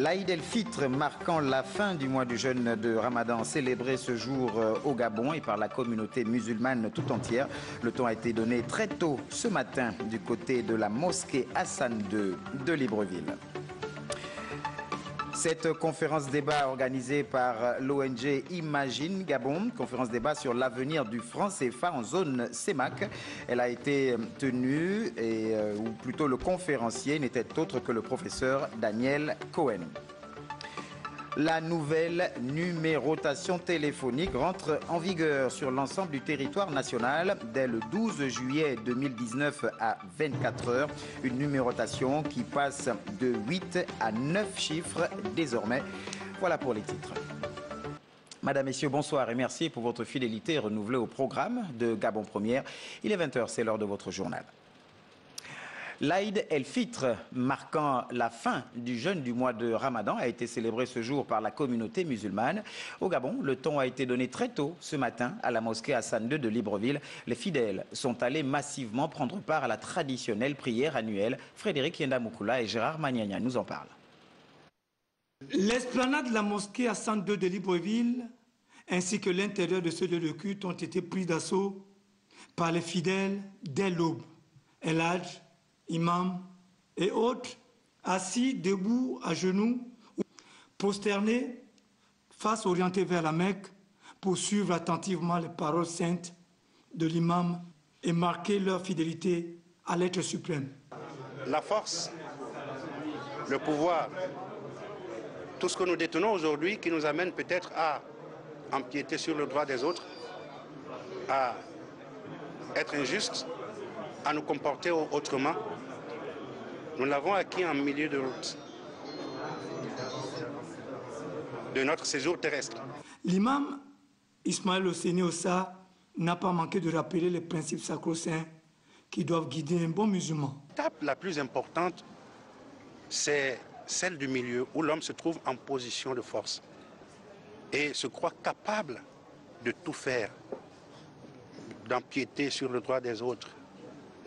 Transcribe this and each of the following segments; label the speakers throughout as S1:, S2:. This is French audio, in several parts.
S1: L'Aïd el-Fitr marquant la fin du mois du jeûne de Ramadan, célébré ce jour au Gabon et par la communauté musulmane tout entière. Le ton a été donné très tôt ce matin du côté de la mosquée Hassan II de Libreville. Cette conférence débat organisée par l'ONG Imagine Gabon, conférence débat sur l'avenir du franc CFA en zone CEMAC. Elle a été tenue, ou plutôt le conférencier n'était autre que le professeur Daniel Cohen. La nouvelle numérotation téléphonique rentre en vigueur sur l'ensemble du territoire national dès le 12 juillet 2019 à 24 heures. Une numérotation qui passe de 8 à 9 chiffres désormais. Voilà pour les titres. Madame, Messieurs, bonsoir et merci pour votre fidélité renouvelée au programme de Gabon Première. Il est 20 h, c'est l'heure de votre journal. L'Aïd el-Fitr, marquant la fin du jeûne du mois de Ramadan, a été célébré ce jour par la communauté musulmane. Au Gabon, le ton a été donné très tôt ce matin à la mosquée Hassan II de Libreville. Les fidèles sont allés massivement prendre part à la traditionnelle prière annuelle. Frédéric Yenda-Moukoula et Gérard Magnagna nous en parlent.
S2: L'esplanade de la mosquée Hassan II de Libreville ainsi que l'intérieur de ce lieu de culte ont été pris d'assaut par les fidèles dès l'aube. El Hadj, imams et autres, assis, debout, à genoux, prosternés, face orientée vers la Mecque, pour suivre attentivement les paroles saintes de l'imam et marquer leur fidélité à l'être suprême.
S3: La force, le pouvoir, tout ce que nous détenons aujourd'hui qui nous amène peut-être à empiéter sur le droit des autres, à être injuste, à nous comporter autrement. Nous l'avons acquis en milieu de route de notre séjour terrestre.
S2: L'imam Ismaël Hosseini Ossa n'a pas manqué de rappeler les principes sacro-saints qui doivent guider un bon musulman.
S3: L'étape la plus importante, c'est celle du milieu où l'homme se trouve en position de force et se croit capable de tout faire, d'empiéter sur le droit des autres,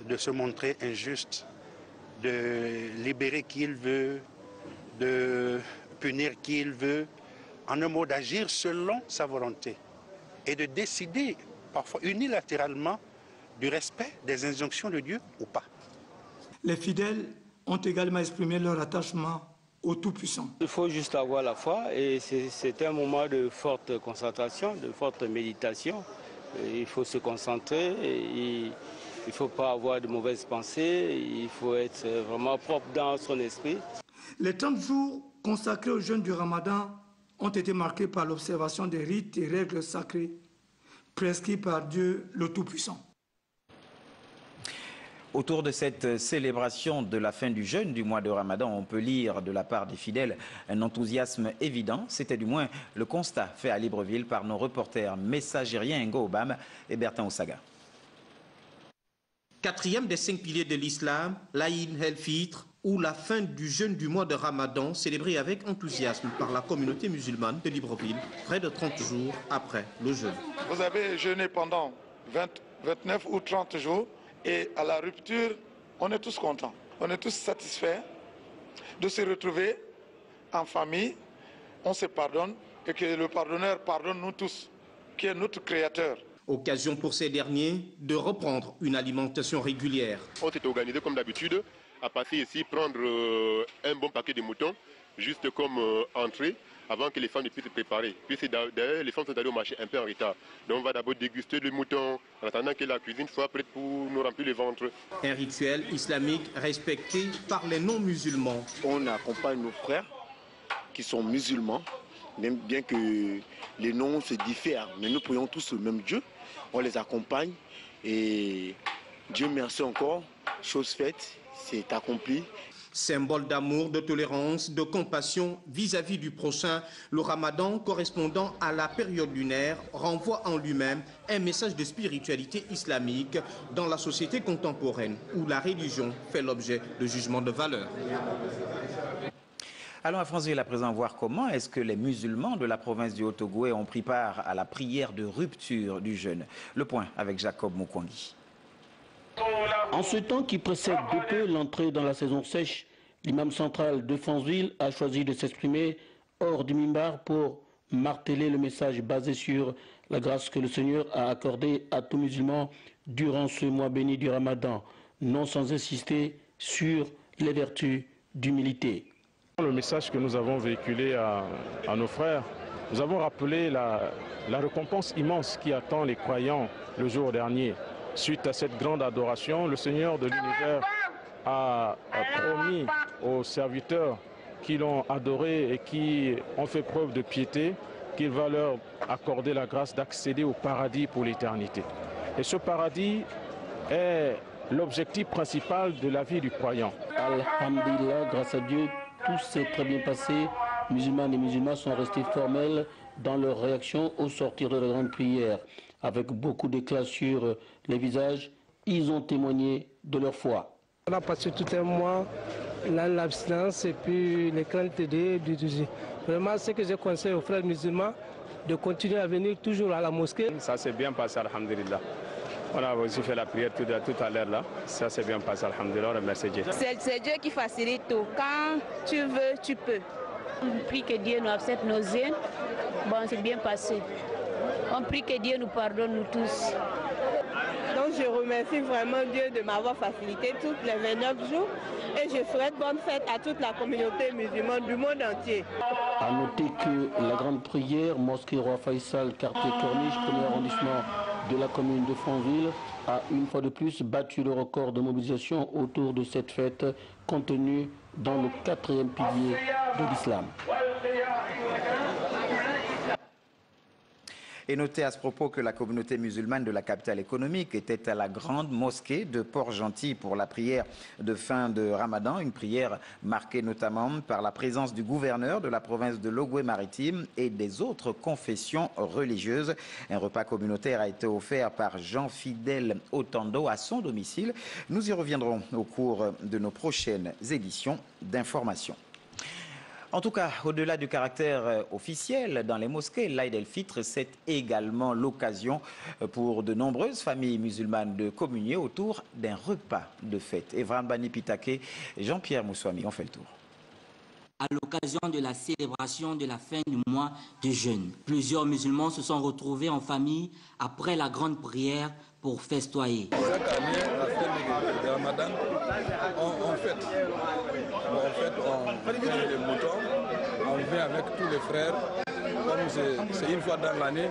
S3: de se montrer injuste, de libérer qui il veut, de punir qui il veut, en un mot d'agir selon sa volonté et de décider parfois unilatéralement du respect des injonctions de Dieu ou pas.
S2: Les fidèles ont également exprimé leur attachement au Tout-Puissant.
S4: Il faut juste avoir la foi et c'est un moment de forte concentration, de forte méditation. Il faut se concentrer et il ne faut pas avoir de mauvaises pensées, il faut être vraiment propre dans son esprit.
S2: Les 30 jours consacrés au jeûne du Ramadan ont été marqués par l'observation des rites et règles sacrées prescrits par Dieu le Tout-Puissant.
S1: Autour de cette célébration de la fin du jeûne du mois de Ramadan, on peut lire de la part des fidèles un enthousiasme évident. C'était du moins le constat fait à Libreville par nos reporters messagériens Ngo Obama et Bertin Osaga.
S5: Quatrième des 5 piliers de l'islam, l'Aïd el-Fitr, ou la fin du jeûne du mois de Ramadan, célébré avec enthousiasme par la communauté musulmane de Libreville, près de 30 jours après le jeûne.
S6: Vous avez jeûné pendant 29 ou 30 jours et à la rupture, on est tous contents, on est tous satisfaits de se retrouver en famille, on se pardonne et que le pardonneur pardonne nous tous, qui est notre créateur.
S5: Occasion pour ces derniers de reprendre une alimentation régulière.
S7: On s'est organisé comme d'habitude à passer ici, prendre un bon paquet de moutons, juste comme entrée, avant que les femmes ne puissent se préparer. Puis d'ailleurs, les femmes sont allées au marché un peu en retard. Donc on va d'abord déguster le mouton, en attendant que la cuisine soit prête pour nous remplir le ventre.
S5: Un rituel islamique respecté par les non-musulmans.
S8: On accompagne nos frères qui sont musulmans, même bien que les noms se diffèrent, mais nous prions tous le même Dieu. On les accompagne et Dieu merci encore, chose faite, c'est accompli.
S5: Symbole d'amour, de tolérance, de compassion vis-à-vis du prochain, le Ramadan, correspondant à la période lunaire, renvoie en lui-même un message de spiritualité islamique dans la société contemporaine où la religion fait l'objet de jugements de valeur.
S1: Allons à Franceville à présent voir comment est-ce que les musulmans de la province du Haut-Ogooué ont pris part à la prière de rupture du jeûne. Le point avec Jacob Moukwangi.
S9: En ce temps qui précède de peu l'entrée dans la saison sèche, L'imam central de Franceville a choisi de s'exprimer hors du mimbar pour marteler le message basé sur la grâce que le Seigneur a accordée à tout musulman durant ce mois béni du Ramadan, non sans insister sur les vertus d'humilité.
S10: Le message que nous avons véhiculé à nos frères, nous avons rappelé la récompense immense qui attend les croyants le jour dernier. Suite à cette grande adoration, le Seigneur de l'univers a promis aux serviteurs qui l'ont adoré et qui ont fait preuve de piété qu'il va leur accorder la grâce d'accéder au paradis pour l'éternité. Et ce paradis est l'objectif principal de la vie du croyant.
S9: Alhamdulillah, grâce à Dieu, tout s'est très bien passé. Musulmanes et musulmans sont restés formels dans leur réaction au sortir de la grande prière. Avec beaucoup d'éclat sur les visages, ils ont témoigné de leur foi.
S11: On a passé tout un mois dans l'abstinence et puis les craintes de Dieu. Vraiment, ce que je conseille aux frères musulmans, de continuer à venir toujours à la mosquée.
S12: Ça s'est bien passé, alhamdulillah. On a aussi fait la prière tout à l'heure là. Ça s'est bien passé, alhamdulillah, on remercie Dieu.
S13: C'est Dieu qui facilite tout. Quand tu veux, tu peux. On prie que Dieu nous accepte nos zènes. Bon, c'est bien passé. On prie que Dieu nous pardonne, nous tous.
S14: Donc je remercie vraiment Dieu de m'avoir facilité tous les 29 jours et je souhaite bonne fête à toute la communauté musulmane du monde entier.
S9: A noter que la grande prière, mosquée Roi Faisal, quartier Corniche, premier arrondissement de la commune de Franceville, a une fois de plus battu le record de mobilisation autour de cette fête contenue dans le 4e pilier de l'islam.
S1: Et notez à ce propos que la communauté musulmane de la capitale économique était à la grande mosquée de Port-Gentil pour la prière de fin de Ramadan, une prière marquée notamment par la présence du gouverneur de la province de l'Ogooué-Maritime et des autres confessions religieuses. Un repas communautaire a été offert par Jean-Fidèle Otando à son domicile. Nous y reviendrons au cours de nos prochaines éditions d'information. En tout cas, au-delà du caractère officiel dans les mosquées, l'Aïd el-Fitr, c'est également l'occasion pour de nombreuses familles musulmanes de communier autour d'un repas de fête. Evran Bani Pitake et Jean-Pierre Moussoami ont fait le tour.
S15: À l'occasion de la célébration de la fin du mois de jeûne, plusieurs musulmans se sont retrouvés en famille après la grande prière pour festoyer.
S16: Chaque année, la fin de Ramadan, on fête. On vient les moutons, on vient avec tous les frères. Comme c'est une fois dans l'année,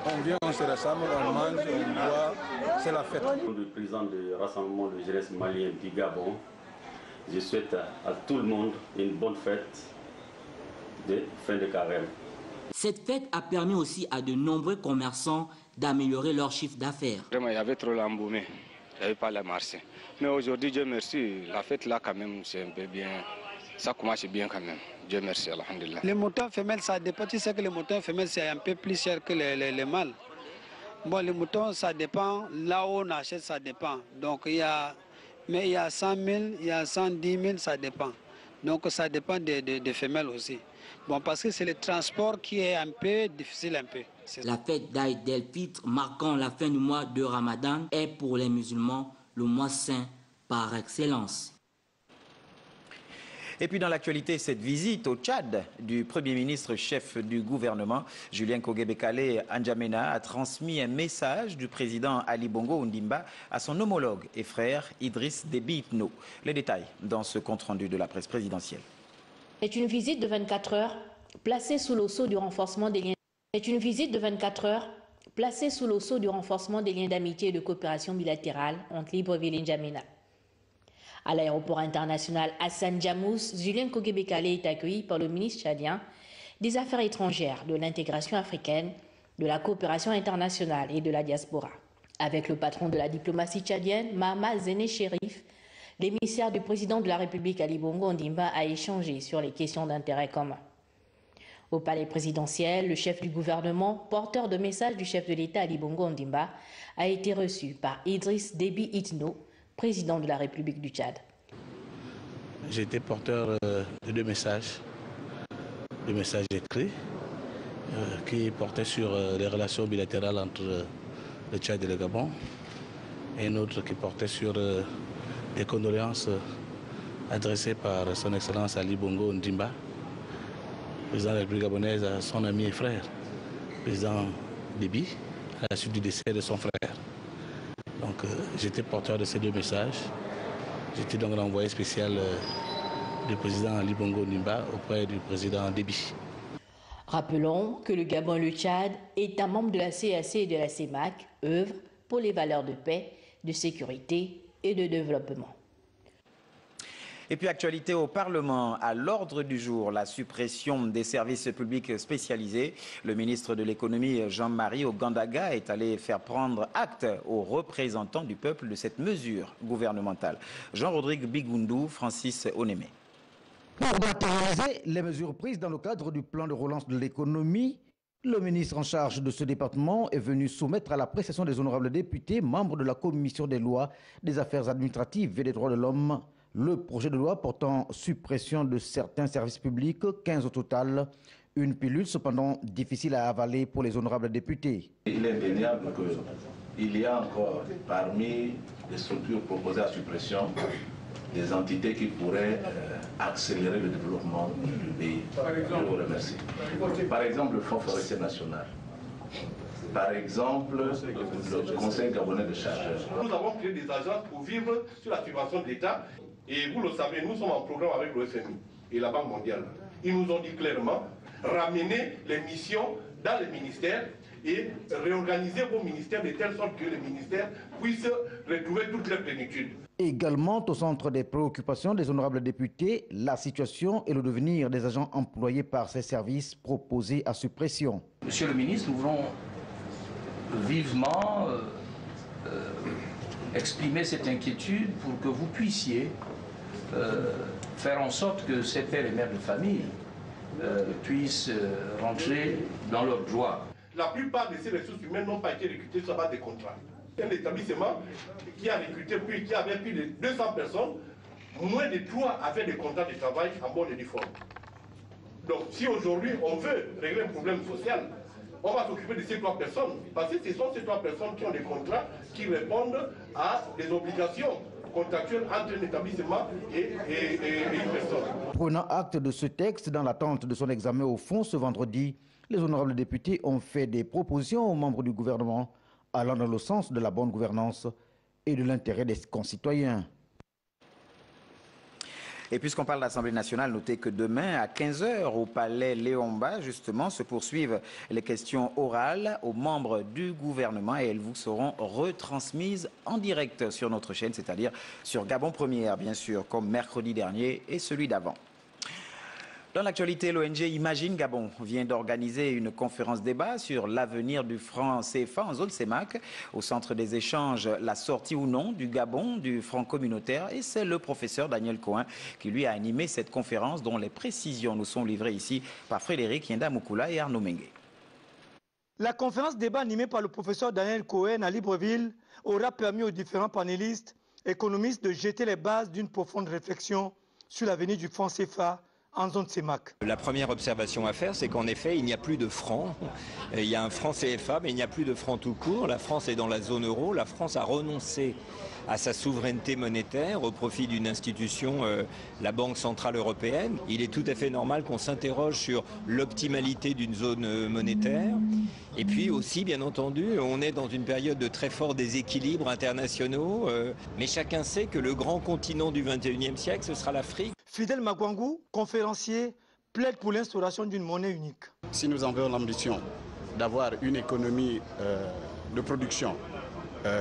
S16: on vient, on se rassemble, on mange, on boit, c'est la fête.
S17: Le président du rassemblement de jeunesse malien du Gabon, je souhaite à tout le monde une bonne fête de fin de carême.
S15: Cette fête a permis aussi à de nombreux commerçants d'améliorer leur chiffre d'affaires.
S12: Vraiment, il y avait trop l'embaumé, il n'y avait pas la marché. Mais aujourd'hui, Dieu merci, la fête là quand même, c'est un peu bien, ça commence bien quand même. Dieu merci, alhamdulillah.
S11: Les moutons femelles, ça dépend. Tu sais que les moutons femelles, c'est un peu plus cher que les mâles. Bon, les moutons, ça dépend. Là où on achète, ça dépend. Donc, il y a 100 000, il y a 110 000, ça dépend. Donc, ça dépend des femelles aussi. Bon, parce que c'est le transport qui est un peu difficile, un peu.
S15: La fête d'Aïd el-Fitr, marquant la fin du mois de Ramadan, est pour les musulmans le mois saint par excellence.
S1: Et puis dans l'actualité, cette visite au Tchad du Premier ministre chef du gouvernement, Julien Kogué-Bekale N'Djamena, a transmis un message du président Ali Bongo Ondimba à son homologue et frère Idriss Déby Itno. Les détails dans ce compte-rendu de la presse présidentielle.
S18: C'est une visite de 24 heures placée sous le sceau du renforcement des liens. C'est une visite de 24 heures placée sous le sceau du renforcement des liens d'amitié et de coopération bilatérale entre Libreville et N'Djamena. À l'aéroport international Hassan Djamous, Julien Kogué-Bekale est accueilli par le ministre tchadien des Affaires étrangères, de l'intégration africaine, de la coopération internationale et de la diaspora. Avec le patron de la diplomatie tchadienne, Mahama Zéné Chérif, l'émissaire du président de la République Ali Bongo Ondimba a échangé sur les questions d'intérêt commun. Au palais présidentiel, le chef du gouvernement, porteur de messages du chef de l'État Ali Bongo Ondimba, a été reçu par Idriss Déby Itno, président de la République du Tchad.
S19: J'ai été porteur de deux messages écrits qui portaient sur les relations bilatérales entre le Tchad et le Gabon, et un autre qui portait sur des condoléances adressé par son Excellence Ali Bongo Ondimba, président de la République gabonaise, à son ami et frère, président Déby, à la suite du décès de son frère. Donc j'étais porteur de ces deux messages. J'étais donc l'envoyé spécial du président Ali Bongo Ondimba auprès du président Déby.
S18: Rappelons que le Gabon et le Tchad, États membres de la CAC et de la CEMAC, œuvrent pour les valeurs de paix, de sécurité et de développement.
S1: Et puis actualité au Parlement, à l'ordre du jour, la suppression des services publics spécialisés. Le ministre de l'économie Jean-Marie Ogandaga est allé faire prendre acte aux représentants du peuple de cette mesure gouvernementale. Jean-Rodrigue Bigundou, Francis Onémé.
S20: Pour matérialiser les mesures prises dans le cadre du plan de relance de l'économie, le ministre en charge de ce département est venu soumettre à l'appréciation des honorables députés, membres de la commission des lois, des affaires administratives et des droits de l'homme, le projet de loi portant suppression de certains services publics, 15 au total, une pilule cependant difficile à avaler pour les honorables députés.
S21: Il est indéniable qu'il y a encore parmi les structures proposées à suppression des entités qui pourraient accélérer le développement du pays. Je vous remercie. Par exemple, le Fonds forestier national. Par exemple, le Conseil gabonais de chargeurs.
S22: Nous avons créé des agences pour vivre sur la subvention de l'État. Et vous le savez, nous sommes en programme avec le FMI et la Banque mondiale. Ils nous ont dit clairement, ramenez les missions dans les ministères et réorganiser vos ministères de telle sorte que les ministères puissent retrouver toute leur plénitude.
S20: Également au centre des préoccupations des honorables députés, la situation et le devenir des agents employés par ces services proposés à suppression.
S23: Monsieur le ministre, nous voulons vivement exprimer cette inquiétude pour que vous puissiez faire en sorte que ces pères et mères de famille puissent rentrer dans leur joie.
S22: La plupart de ces ressources humaines n'ont pas été recrutées sur la base des contrats. Un établissement qui a recruté qui avait plus de 200 personnes, moins de 3 avaient des contrats de travail en bonne et due forme. Donc si aujourd'hui on veut régler un problème social, on va s'occuper de ces 3 personnes, parce que ce sont ces 3 personnes qui ont des contrats qui répondent à des obligations contractuelles entre un établissement et une personne.
S20: Prenant acte de ce texte dans l'attente de son examen au fond ce vendredi, les honorables députés ont fait des propositions aux membres du gouvernement allant dans le sens de la bonne gouvernance et de l'intérêt des concitoyens.
S1: Et puisqu'on parle de l'Assemblée nationale, notez que demain à 15h au palais Léomba, justement, se poursuivent les questions orales aux membres du gouvernement et elles vous seront retransmises en direct sur notre chaîne, c'est-à-dire sur Gabon Première, bien sûr, comme mercredi dernier et celui d'avant. Dans l'actualité, l'ONG Imagine Gabon vient d'organiser une conférence débat sur l'avenir du franc CFA en zone CEMAC. Au centre des échanges, la sortie ou non du Gabon du franc communautaire. Et c'est le professeur Daniel Cohen qui lui a animé cette conférence dont les précisions nous sont livrées ici par Frédéric Yenda Moukoula et Arnaud Mengue.
S2: La conférence débat animée par le professeur Daniel Cohen à Libreville aura permis aux différents panélistes économistes de jeter les bases d'une profonde réflexion sur l'avenir du franc CFA en zone CEMAC.
S24: La première observation à faire, c'est qu'en effet, il n'y a plus de franc. Il y a un franc CFA, mais il n'y a plus de franc tout court. La France est dans la zone euro. La France a renoncé à sa souveraineté monétaire au profit d'une institution, la Banque Centrale Européenne. Il est tout à fait normal qu'on s'interroge sur l'optimalité d'une zone monétaire. Et puis aussi, bien entendu, on est dans une période de très forts déséquilibres internationaux. Mais chacun sait que le grand continent du XXIe siècle, ce sera l'Afrique.
S2: Fidel Magwangou, conférencier, plaide pour l'instauration d'une monnaie unique.
S25: Si nous avons l'ambition d'avoir une économie de production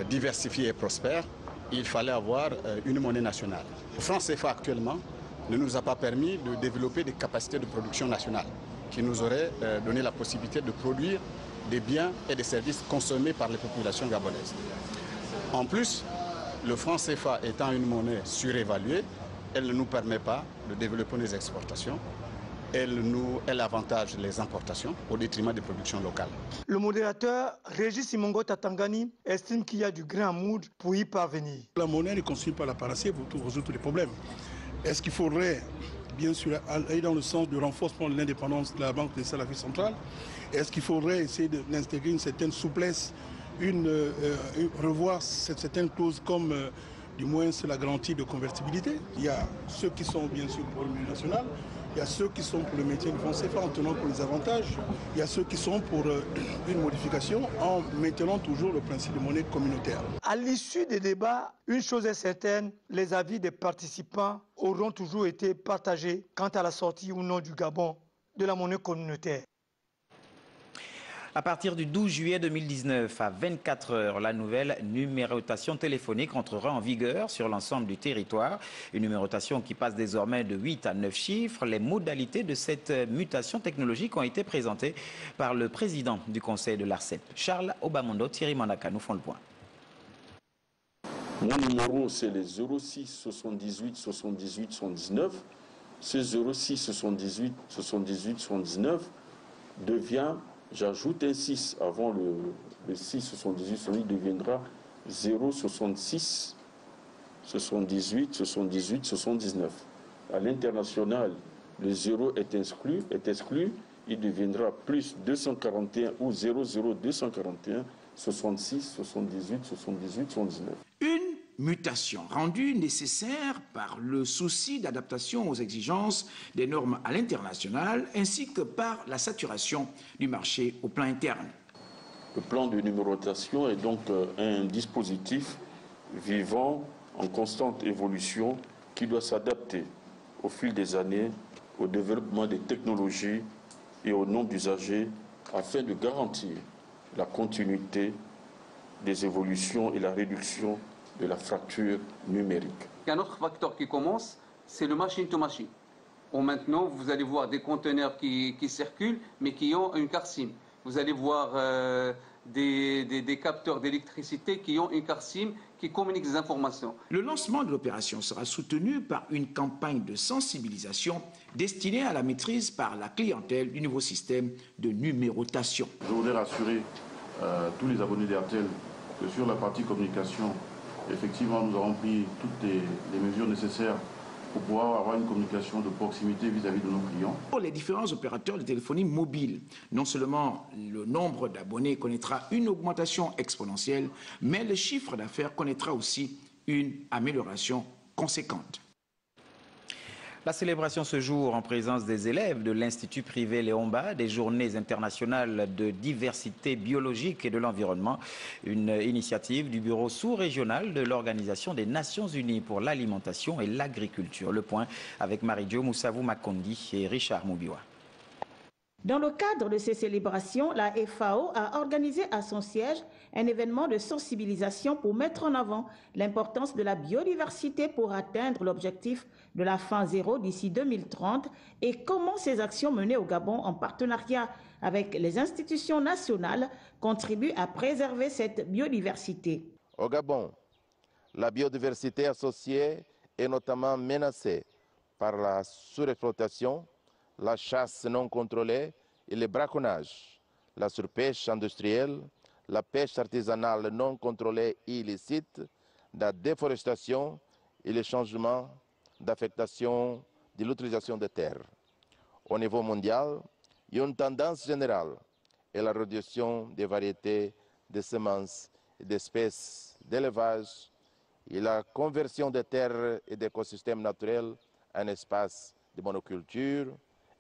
S25: diversifiée et prospère, il fallait avoir une monnaie nationale. Le franc CFA actuellement ne nous a pas permis de développer des capacités de production nationale qui nous auraient donné la possibilité de produire des biens et des services consommés par les populations gabonaises. En plus, le franc CFA étant une monnaie surévaluée, elle ne nous permet pas de développer nos exportations. Elle avantage les importations au détriment des productions locales.
S2: Le modérateur Régis Simongo Tatangani estime qu'il y a du grain à moudre pour y parvenir.
S26: La monnaie ne constitue pas la panacée pour résoudre tous les problèmes. Est-ce qu'il faudrait, bien sûr, aller dans le sens du renforcement de l'indépendance de la Banque des Salafis centrale? Est-ce qu'il faudrait essayer d'intégrer une certaine souplesse, revoir certaines clauses comme Du moins, c'est la garantie de convertibilité. Il y a ceux qui sont bien sûr pour le milieu national, il y a ceux qui sont pour le maintien du franc CFA en tenant pour les avantages, il y a ceux qui sont pour une modification en maintenant toujours le principe de monnaie communautaire.
S2: À l'issue des débats, une chose est certaine, les avis des participants auront toujours été partagés quant à la sortie ou non du Gabon de la monnaie communautaire.
S1: À partir du 12 juillet 2019, à 24 heures, la nouvelle numérotation téléphonique entrera en vigueur sur l'ensemble du territoire. Une numérotation qui passe désormais de 8 à 9 chiffres. Les modalités de cette mutation technologique ont été présentées par le président du conseil de l'ARCEP. Charles Obamondo, Thierry Mandaka nous font le point.
S3: Mon numéro, c'est les 06 78 78 79. Ce 06 78 78 79 devient... J'ajoute un 6 avant le 6 78, il deviendra 0 66 78 78 79. À l'international, le 0 est exclu, il deviendra plus 241 ou 00 241 66 78 78 79.
S4: Une mutation rendue nécessaire par le souci d'adaptation aux exigences des normes à l'international ainsi que par la saturation du marché au plan interne.
S3: Le plan de numérotation est donc un dispositif vivant en constante évolution qui doit s'adapter au fil des années au développement des technologies et au nombre d'usagers afin de garantir la continuité des évolutions et la réduction de la fracture numérique.
S5: Il y a un autre facteur qui commence, c'est le machine-to-machine. Maintenant, vous allez voir des conteneurs qui circulent, mais qui ont une carte SIM. Vous allez voir des capteurs d'électricité qui ont une carte SIM qui communiquent des informations.
S4: Le lancement de l'opération sera soutenu par une campagne de sensibilisation destinée à la maîtrise par la clientèle du nouveau système de numérotation.
S6: Je voudrais rassurer tous les abonnés d'Airtel que sur la partie communication, effectivement, nous avons pris toutes les mesures nécessaires pour pouvoir avoir une communication de proximité vis-à-vis de nos clients.
S4: Pour les différents opérateurs de téléphonie mobile, non seulement le nombre d'abonnés connaîtra une augmentation exponentielle, mais le chiffre d'affaires connaîtra aussi une amélioration conséquente.
S1: La célébration ce jour en présence des élèves de l'Institut privé Léomba, des Journées internationales de diversité biologique et de l'environnement, une initiative du bureau sous-régional de l'Organisation des Nations Unies pour l'alimentation et l'agriculture. Le point avec Marie-Jo Moussavou Makondi et Richard Moubiwa.
S7: Dans le cadre de ces célébrations, la FAO a organisé à son siège un événement de sensibilisation pour mettre en avant l'importance de la biodiversité pour atteindre l'objectif de la fin zéro d'ici 2030 et comment ces actions menées au Gabon en partenariat avec les institutions nationales contribuent à préserver cette biodiversité.
S8: Au Gabon, la biodiversité associée est notamment menacée par la surexploitation, la chasse non contrôlée et le braconnage, la surpêche industrielle, la pêche artisanale non contrôlée et illicite, la déforestation et le changement d'affectation de l'utilisation des terres. Au niveau mondial, il y a une tendance générale et la réduction des variétés de semences et d'espèces d'élevage et la conversion des terres et d'écosystèmes naturels en espaces de monoculture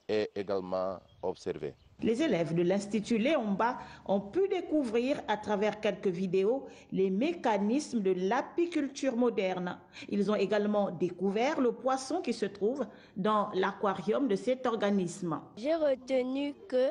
S8: est également observée.
S7: Les élèves de l'Institut Léomba ont pu découvrir à travers quelques vidéos les mécanismes de l'apiculture moderne. Ils ont également découvert le poisson qui se trouve dans l'aquarium de cet organisme.
S27: J'ai retenu que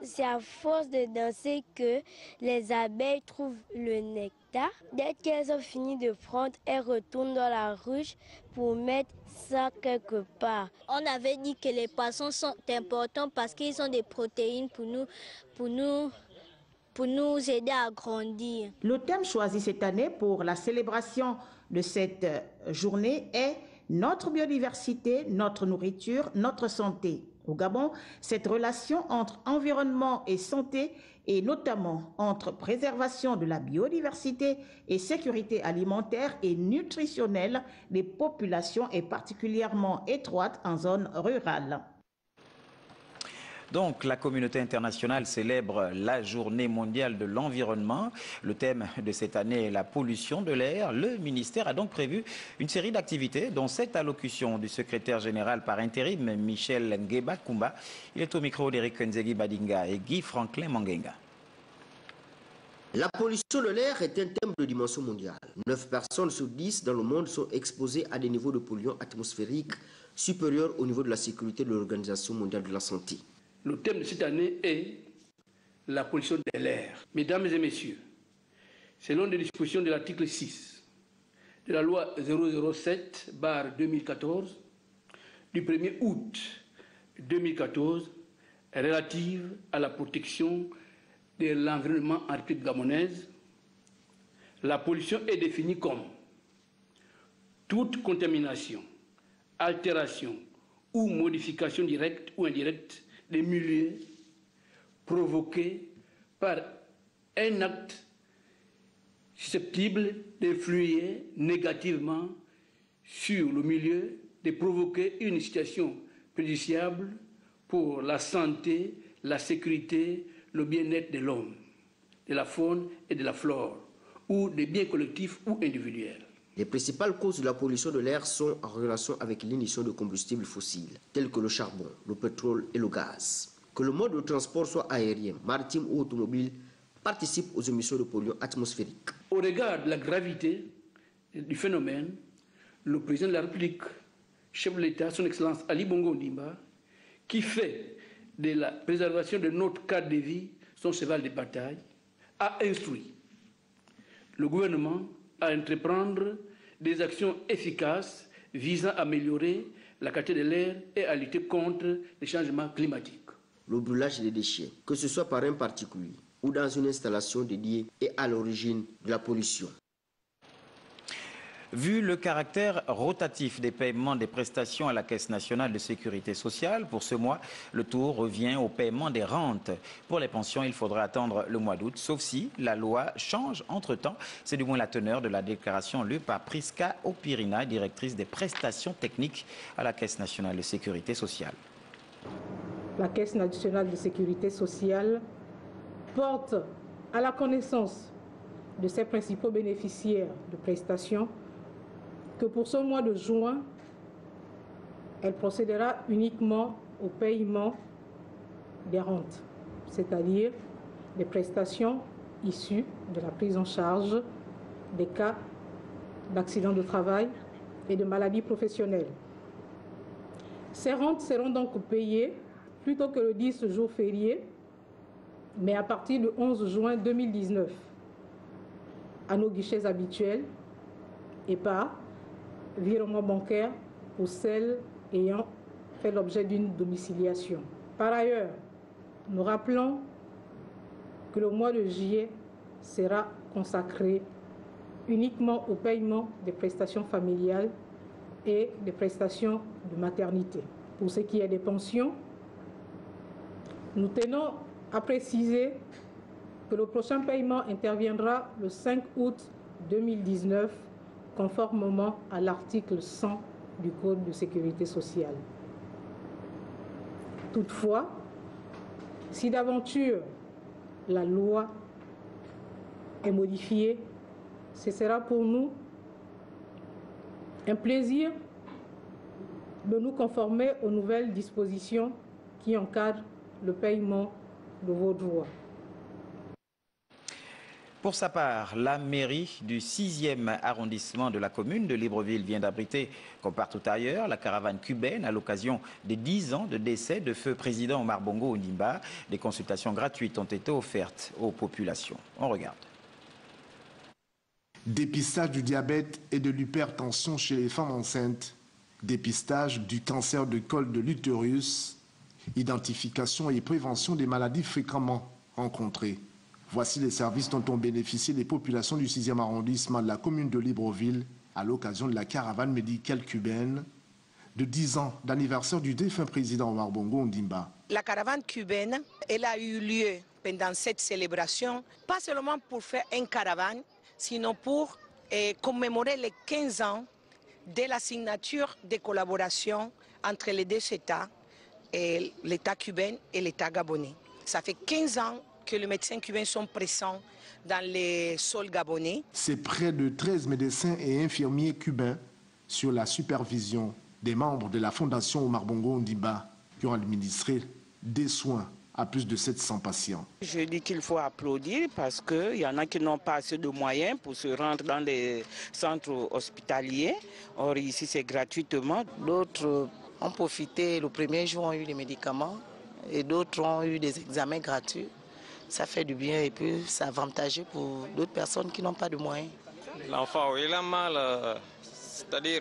S27: c'est à force de danser que les abeilles trouvent le nectar. Dès qu'elles ont fini de prendre, elles retournent dans la ruche pour mettre ça quelque part. On avait dit que les poissons sont importants parce qu'ils ont des protéines pour nous aider à grandir.
S7: Le thème choisi cette année pour la célébration de cette journée est « Notre biodiversité, notre nourriture, notre santé ». Au Gabon, cette relation entre environnement et santé et notamment entre préservation de la biodiversité et sécurité alimentaire et nutritionnelle des populations est particulièrement étroite en zone rurale.
S1: Donc, la communauté internationale célèbre la journée mondiale de l'environnement. Le thème de cette année est la pollution de l'air. Le ministère a donc prévu une série d'activités, dont cette allocution du secrétaire général par intérim, Michel Ngueba Kumba. Il est au micro d'Eric Nzegi Badinga et Guy Franklin Mangenga.
S9: La pollution de l'air est un thème de dimension mondiale. 9 personnes sur 10 dans le monde sont exposées à des niveaux de polluants atmosphériques supérieurs au niveau de la sécurité de l'Organisation mondiale de la santé.
S10: Le thème de cette année est la pollution de l'air. Mesdames et messieurs, selon les dispositions de l'article 6 de la loi 007/2014 du 1er août 2014 relative à la protection de l'environnement en République gabonaise, la pollution est définie comme toute contamination, altération ou modification directe ou indirecte des milieux provoqués par un acte susceptible d'influer négativement sur le milieu, de provoquer une situation préjudiciable pour la santé, la sécurité, le bien-être de l'homme, de la faune et de la flore, ou des biens collectifs ou individuels.
S9: Les principales causes de la pollution de l'air sont en relation avec l'émission de combustibles fossiles, tels que le charbon, le pétrole et le gaz. Que le mode de transport soit aérien, maritime ou automobile participe aux émissions de polluants atmosphériques.
S10: Au regard de la gravité du phénomène, le président de la République, chef de l'État, son Excellence Ali Bongo Ondimba, qui fait de la préservation de notre cadre de vie son cheval de bataille, a instruit le gouvernement à entreprendre des actions efficaces visant à améliorer la qualité de l'air et à lutter contre les changements climatiques.
S9: Le brûlage des déchets, que ce soit par un particulier ou dans une installation dédiée, est à l'origine de la pollution.
S1: Vu le caractère rotatif des paiements des prestations à la Caisse nationale de sécurité sociale, pour ce mois, le tour revient au paiement des rentes. Pour les pensions, il faudra attendre le mois d'août, sauf si la loi change entre-temps. C'est du moins la teneur de la déclaration lue par Priska Opirina, directrice des prestations techniques à la Caisse nationale de sécurité sociale.
S12: La Caisse nationale de sécurité sociale porte à la connaissance de ses principaux bénéficiaires de prestations que pour ce mois de juin, elle procédera uniquement au paiement des rentes, c'est-à-dire des prestations issues de la prise en charge des cas d'accident de travail et de maladies professionnelles. Ces rentes seront donc payées plutôt que le 10 jour férié, mais à partir du 11 juin 2019, à nos guichets habituels et par virement bancaire pour celles ayant fait l'objet d'une domiciliation. Par ailleurs, nous rappelons que le mois de juillet sera consacré uniquement au paiement des prestations familiales et des prestations de maternité. Pour ce qui est des pensions, nous tenons à préciser que le prochain paiement interviendra le 5 août 2019, conformément à l'article 100 du Code de sécurité sociale. Toutefois, si d'aventure la loi est modifiée, ce sera pour nous un plaisir de nous conformer aux nouvelles dispositions qui encadrent le paiement de vos droits.
S1: Pour sa part, la mairie du 6e arrondissement de la commune de Libreville vient d'abriter, comme partout ailleurs, la caravane cubaine à l'occasion des 10 ans de décès de feu président Omar Bongo Ondimba. Des consultations gratuites ont été offertes aux populations. On regarde.
S13: Dépistage du diabète et de l'hypertension chez les femmes enceintes, dépistage du cancer de col de l'utérus, identification et prévention des maladies fréquemment rencontrées. Voici les services dont ont bénéficié les populations du 6e arrondissement de la commune de Libreville à l'occasion de la caravane médicale cubaine de 10 ans d'anniversaire du défunt président Omar Bongo Ondimba.
S14: La caravane cubaine, elle a eu lieu pendant cette célébration, pas seulement pour faire une caravane, sinon pour commémorer les 15 ans de la signature des collaborations entre les deux États l'État cubain et l'État gabonais. Ça fait 15 ans que les médecins cubains sont présents dans les sols gabonais.
S13: C'est près de 13 médecins et infirmiers cubains sur la supervision des membres de la Fondation Omar Bongo Ondimba qui ont administré des soins à plus de 700 patients.
S11: Je dis qu'il faut applaudir parce qu'il y en a qui n'ont pas assez de moyens pour se rendre dans les centres hospitaliers. Or ici c'est gratuitement.
S15: D'autres ont profité, le premier jour ont eu les médicaments et d'autres ont eu des examens gratuits. Ça fait du bien et puis c'est avantageux pour d'autres personnes qui n'ont pas de moyens.
S16: L'enfant, il a mal, c'est-à-dire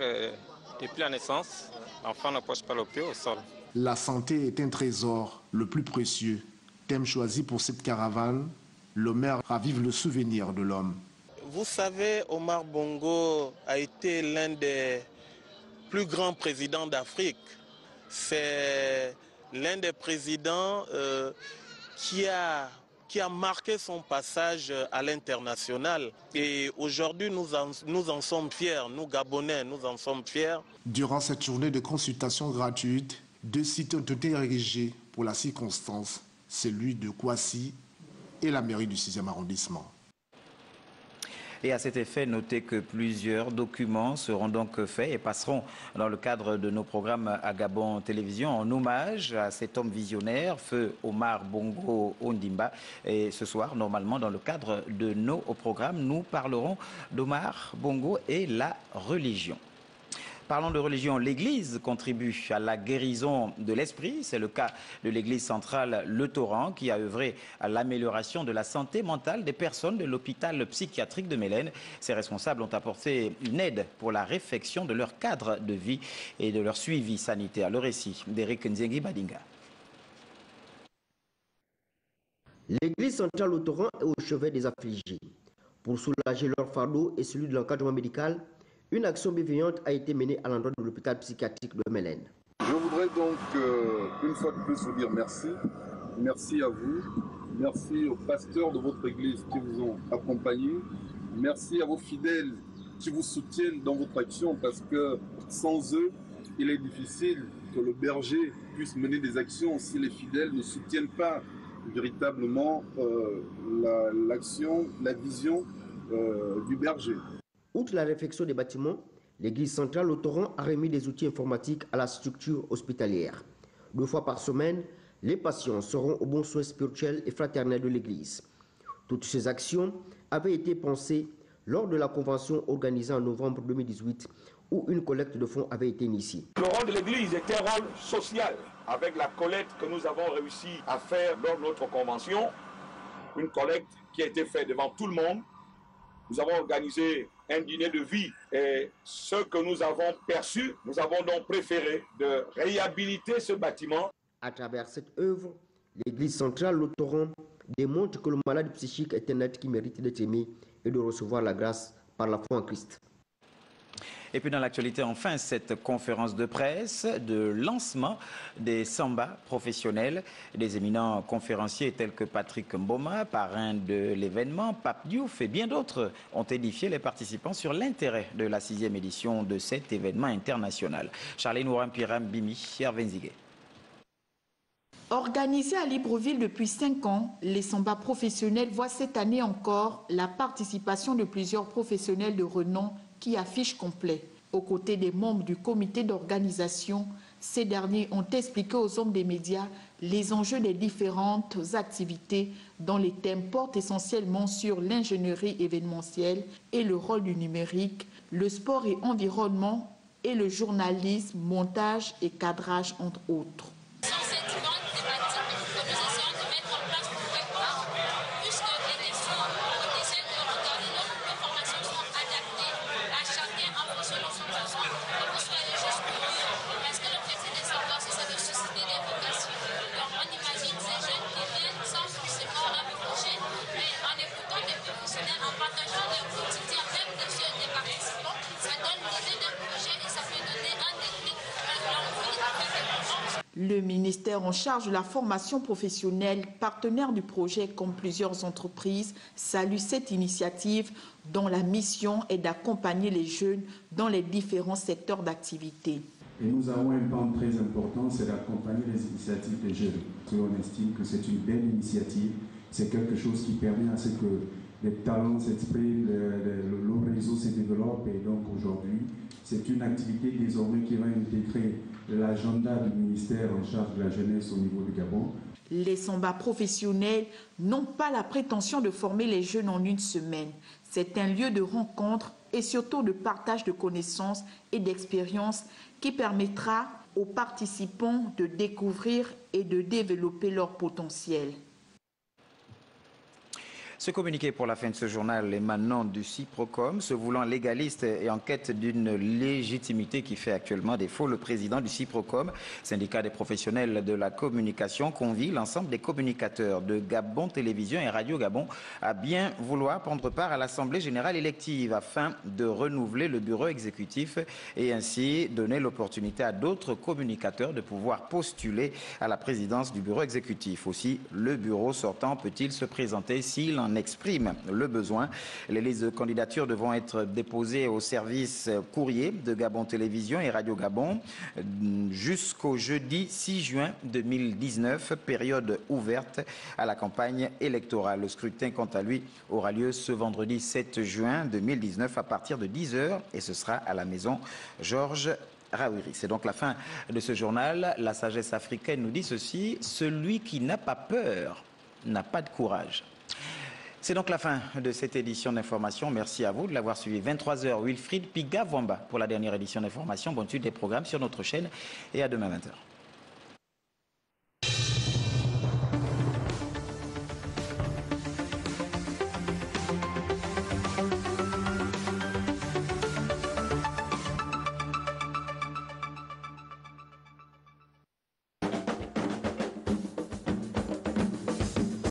S16: depuis la naissance, l'enfant ne pose pas le pied au sol.
S13: La santé est un trésor le plus précieux. Thème choisi pour cette caravane, l'Omer ravive le souvenir de l'homme.
S17: Vous savez, Omar Bongo a été l'un des plus grands présidents d'Afrique. C'est l'un des présidents qui a marqué son passage à l'international. Et aujourd'hui, nous en sommes fiers, nous Gabonais, nous en sommes fiers.
S13: Durant cette journée de consultation gratuite, 2 sites ont été érigés pour la circonstance, celui de Kouassi et la mairie du 6e arrondissement.
S1: Et à cet effet, notez que plusieurs documents seront donc faits et passeront dans le cadre de nos programmes à Gabon Télévision en hommage à cet homme visionnaire, feu Omar Bongo Ondimba. Et ce soir, normalement, dans le cadre de nos programmes, nous parlerons d'Omar Bongo et la religion. Parlons de religion, l'Église contribue à la guérison de l'esprit. C'est le cas de l'Église centrale Le Torrent qui a œuvré à l'amélioration de la santé mentale des personnes de l'hôpital psychiatrique de Mélène. Ces responsables ont apporté une aide pour la réfection de leur cadre de vie et de leur suivi sanitaire. Le récit d'Éric Nzengi Badinga.
S9: L'Église centrale Le Torrent est au chevet des affligés. Pour soulager leur fardeau et celui de l'encadrement médical, une action bienveillante a été menée à l'endroit de l'hôpital psychiatrique de Mélène.
S18: Je voudrais donc une fois de plus vous dire merci. Merci à vous. Merci aux pasteurs de votre église qui vous ont accompagné. Merci à vos fidèles qui vous soutiennent dans votre action parce que sans eux, il est difficile que le berger puisse mener des actions si les fidèles ne soutiennent pas véritablement l'action, la vision du berger.
S9: Outre la réfection des bâtiments, l'église centrale Le Torrent a remis des outils informatiques à la structure hospitalière. 2 fois par semaine, les patients seront aux bons soins spirituels et fraternels de l'église. Toutes ces actions avaient été pensées lors de la convention organisée en novembre 2018 où une collecte de fonds avait été initiée.
S19: Le rôle de l'église est un rôle social avec la collecte que nous avons réussi à faire lors de notre convention. Une collecte qui a été faite devant tout le monde. Nous avons organisé un dîner de vie et ce que nous avons perçu, nous avons donc préféré de réhabiliter ce bâtiment.
S9: À travers cette œuvre, l'église centrale Le Torrent démontre que le malade psychique est un être qui mérite d'être aimé et de recevoir la grâce par la foi en Christ.
S1: Et puis dans l'actualité, enfin, cette conférence de presse de lancement des samba professionnels. Des éminents conférenciers tels que Patrick Mboma, parrain de l'événement, Pape Diouf et bien d'autres ont édifié les participants sur l'intérêt de la 6e édition de cet événement international. Charlène Ourampiram Bimi, Hervé Nzigué.
S21: Organisé à Libreville depuis 5 ans, les samba professionnels voient cette année encore la participation de plusieurs professionnels de renom qui affichent complet. Aux côtés des membres du comité d'organisation, ces derniers ont expliqué aux hommes des médias les enjeux des différentes activités dont les thèmes portent essentiellement sur l'ingénierie événementielle et le rôle du numérique, le sport et environnement et le journalisme, montage et cadrage entre autres. Le ministère en charge de la formation professionnelle, partenaire du projet comme plusieurs entreprises, salue cette initiative dont la mission est d'accompagner les jeunes dans les différents secteurs d'activité.
S2: Et nous avons un pan très important, c'est d'accompagner les initiatives des jeunes. On estime que c'est une belle initiative, c'est quelque chose qui permet à ce que les talents s'expriment, le réseau se développe. Et donc aujourd'hui, c'est une activité désormais qui va intégrer l'agenda du ministère en charge de la jeunesse au niveau du Gabon.
S21: Les Samba professionnels n'ont pas la prétention de former les jeunes en une semaine. C'est un lieu de rencontre et surtout de partage de connaissances et d'expériences qui permettra aux participants de découvrir et de développer leur potentiel.
S1: Ce communiqué pour la fin de ce journal émanant du CIPROCOM, se voulant légaliste et en quête d'une légitimité qui fait actuellement défaut, le président du CIPROCOM, syndicat des professionnels de la communication, convie l'ensemble des communicateurs de Gabon Télévision et Radio Gabon à bien vouloir prendre part à l'Assemblée générale élective afin de renouveler le bureau exécutif et ainsi donner l'opportunité à d'autres communicateurs de pouvoir postuler à la présidence du bureau exécutif. Aussi, le bureau sortant peut-il se présenter s'il en exprime le besoin. Les listes de candidatures devront être déposées au service courrier de Gabon Télévision et Radio Gabon jusqu'au jeudi 6 juin 2019, période ouverte à la campagne électorale. Le scrutin, quant à lui, aura lieu ce vendredi 7 juin 2019 à partir de 10 h et ce sera à la maison Georges Rawiri. C'est donc la fin de ce journal. La sagesse africaine nous dit ceci: celui qui n'a pas peur n'a pas de courage. C'est donc la fin de cette édition d'information. Merci à vous de l'avoir suivi. 23 h, Wilfried Pigavwamba pour la dernière édition d'information. Bonne suite des programmes sur notre chaîne et à demain 20 h.